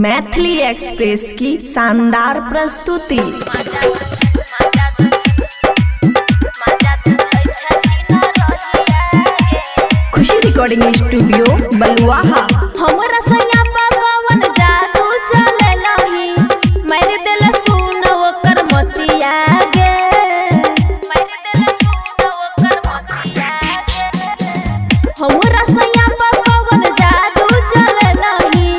Maithili express की शानदार प्रस्तुति। खुशी रिकॉर्डिंग स्टूडियो बलुआहा। हमरा सैया पकवन जादू चले लही मार देला सुन ओकर मतिया गे मार देला सुन ओकर मतिया गे। हमरा सैया पकवन जादू चले लही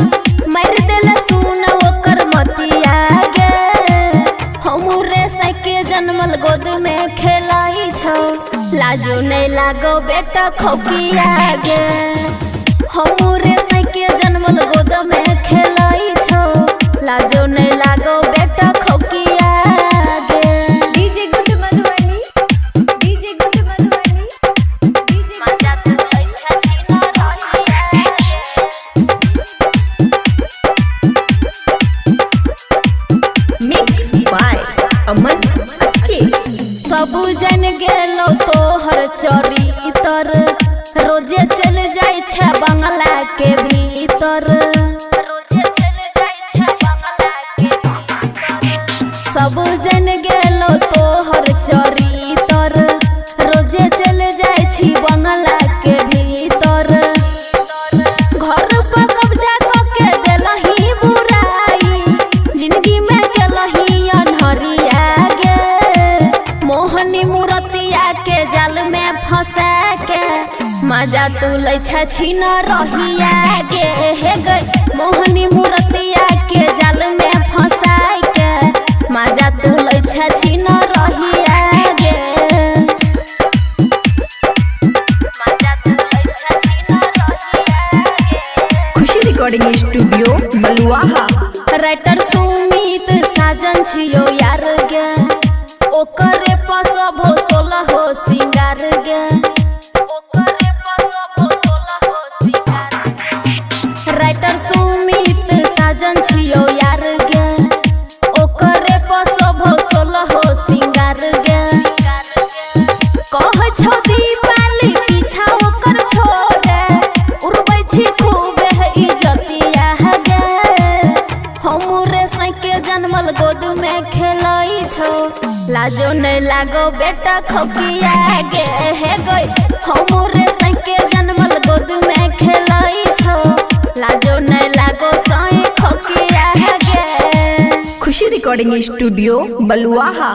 मार देला सुन ओकर मतिया गे। हमरे सके जन्मल गोद में खेलाई छौ लाजो नहीं लागो बेटा खोकिया गे। हमरे सके जन्मल गोद में खेलाई छौ लाजो नहीं लागो बेटा खोकिया गे। DJ good Madhubani DJ good Madhubani DJ मजा तू अच्छा छीना रहिया मिक्स बाय अमन अक्की। सब जन गेलो तोहर चरितर रोजे चल जाय छे बंगला के भीतर रोजे चल जाय छे बंगला के भीतर। सब जन गेलो तोहर चरितर रोजे चल जाय छी बंगला के भीतर। घर पर कब्जा करके देलही बुराई जिंदगी में केलही अनहरिया गे। मोहनी मूर्तिया के जाल में फंसा के मजा तू लै छे छीन रहिया गे हे गे। मोहनी मूर्तिया के जाल में फंसा के मजा तू लै छे छीन रहिया गे। मजा तू लै छे छीन रहिया गे। खुशी रिकॉर्डिंग स्टूडियो बलुआहा। राइटर सुमित साजन छियो यार गे ओकरे पास भो सोलह हो सिंगार गे ओकरे पास भो सोलह हो सिंगार गे। राइटर सुमित साजन छियो यार गे ओकरे पास भो सोलह हो सिंगार गे। कह छो दीपाली पीछा ओकर छोड़े उड़बै छी खूब है इज्जतिया गे। हमरे सके जन्मल गोद में खेलाई छौ लाजो नहीं लागो बेटा खोकिया गे हे गई। हमरे सके जन्मल गोद में खेलाई छौ लाजो नहीं लागो साई खोकिया गे। खुशी रिकॉर्डिंग स्टूडियो बलुआहा।